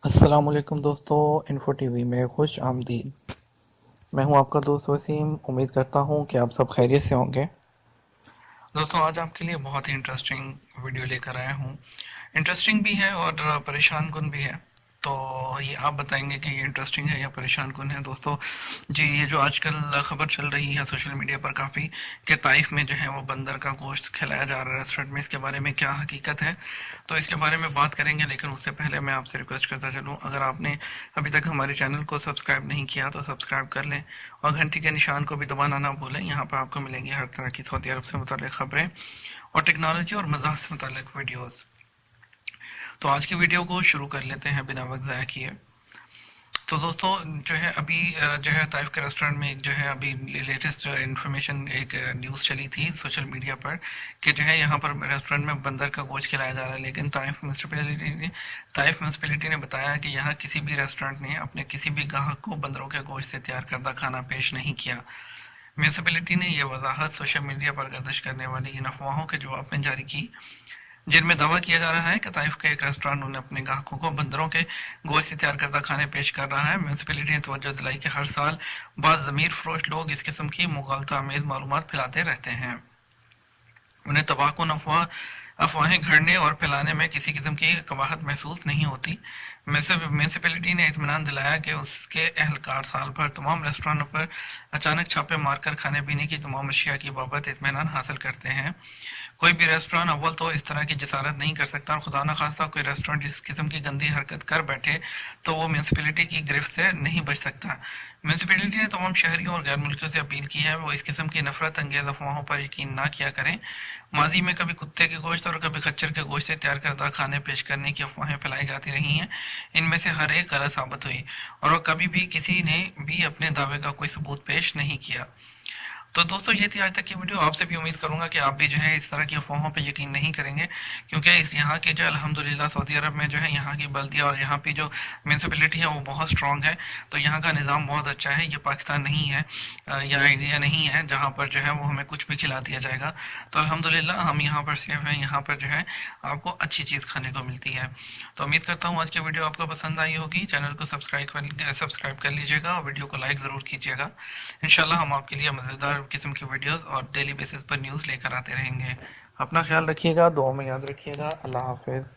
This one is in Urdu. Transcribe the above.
السلام علیکم دوستو، انفو ٹی وی میں خوش آمدید۔ میں ہوں آپ کا دوست وسیم، امید کرتا ہوں کہ آپ سب خیریت سے ہوں گے۔ دوستو آج آپ کے لیے بہت ہی انٹرسٹنگ ویڈیو لے کر آیا ہوں۔ انٹرسٹنگ بھی ہے اور پریشان کن بھی ہے، تو یہ آپ بتائیں گے کہ یہ انٹرسٹنگ ہے یا پریشان کن ہے دوستو۔ جی، یہ جو آج کل خبر چل رہی ہے سوشل میڈیا پر کافی، کہ طائف میں جو ہے وہ بندر کا گوشت کھلایا جا رہا ہے ریسٹورنٹ میں، اس کے بارے میں کیا حقیقت ہے، تو اس کے بارے میں بات کریں گے۔ لیکن اس سے پہلے میں آپ سے ریکویسٹ کرتا چلوں، اگر آپ نے ابھی تک ہمارے چینل کو سبسکرائب نہیں کیا تو سبسکرائب کر لیں، اور گھنٹی کے نشان کو بھی دبانا نہ بھولیں۔ یہاں پہ آپ کو ملیں گی ہر طرح کی سعودی عرب سے متعلق خبریں اور ٹیکنالوجی اور مزاح سے متعلق ویڈیوز۔ تو آج کی ویڈیو کو شروع کر لیتے ہیں بنا وقت ضائع کیے۔ تو دوستو جو ہے ابھی جو ہے طائف کے ریسٹورنٹ میں ایک جو ہے ابھی لیٹسٹ انفارمیشن، ایک نیوز چلی تھی سوشل میڈیا پر، کہ جو ہے یہاں پر ریسٹورنٹ میں بندر کا گوشت کھلایا جا رہا ہے، لیکن طائف میونسپلٹی نے بتایا کہ یہاں کسی بھی ریسٹورنٹ نے اپنے کسی بھی گاہک کو بندروں کے گوشت سے تیار کردہ کھانا پیش نہیں کیا۔ میونسپلٹی نے یہ وضاحت سوشل میڈیا پر گردش کرنے والی ان افواہوں کے جواب میں جاری کی، جن میں دعویٰ کیا جا رہا ہے کہ طائف کا ایک ریسٹورانٹ انہیں اپنے گاہکوں کو بندروں کے گوشت سے تیار کردہ کھانے پیش کر رہا ہے۔ میونسپلٹی نے توجہ دلائی کہ ہر سال بعض ضمیر فروش لوگ اس قسم کی مغالطہ آمیز معلومات پھیلاتے رہتے ہیں۔ انہیں تباہ کن افواہیں گھڑنے اور پھیلانے میں کسی قسم کی قباحت محسوس نہیں ہوتی۔ میونسپلٹی نے اطمینان دلایا کہ اس کے اہلکار سال بھر تمام ریسٹورانٹوں پر اچانک چھاپے مار کر کھانے پینے کی تمام اشیاء کی بابت اطمینان حاصل کرتے ہیں۔ کوئی بھی ریسٹورانٹ اول تو اس طرح کی جسارت نہیں کر سکتا، اور خدا نخواستہ کوئی ریسٹورانٹ اس قسم کی گندی حرکت کر بیٹھے تو وہ میونسپلٹی کی گرفت سے نہیں بچ سکتا۔ میونسپلٹی نے تمام شہریوں اور غیر ملکیوں سے اپیل کی ہے وہ اس قسم کی نفرت انگیز افواہوں پر یقین نہ کیا کریں۔ ماضی میں کبھی کتے کے گوشت اور کبھی خچر کے گوشت سے تیار کردہ کھانے پیش کرنے کی افواہیں پھیلائی جاتی رہی ہیں، ان میں سے ہر ایک غلط ثابت ہوئی، اور وہ کبھی بھی کسی نے بھی اپنے دعوے کا کوئی ثبوت پیش نہیں کیا۔ تو دوستو یہ تھی آج تک کی ویڈیو۔ آپ سے بھی امید کروں گا کہ آپ بھی جو ہے اس طرح کی افواہوں پہ یقین نہیں کریں گے، کیونکہ اس یہاں کے جو الحمدللہ سعودی عرب میں جو ہے یہاں کی بلدیہ اور یہاں پہ جو میونسپلٹی ہے وہ بہت اسٹرانگ ہے، تو یہاں کا نظام بہت اچھا ہے۔ یہ پاکستان نہیں ہے یا انڈیا نہیں ہے جہاں پر جو ہے وہ ہمیں کچھ بھی کھلا دیا جائے گا، تو الحمدللہ ہم یہاں پر سیف ہیں، یہاں پر جو ہے آپ کو اچھی چیز کھانے کو ملتی ہے۔ تو امید کرتا ہوں آج کی ویڈیو آپ کو پسند آئی ہوگی۔ چینل کو سبسکرائب کر لیجیے گا اور ویڈیو کو لائک ضرور کیجیے گا۔ انشاءاللہ ہم آپ کے لیے مزیدار قسم کی ویڈیوز اور ڈیلی بیسس پر نیوز لے کر آتے رہیں گے۔ اپنا خیال رکھیے گا، دعاؤں میں یاد رکھیے گا۔ اللہ حافظ۔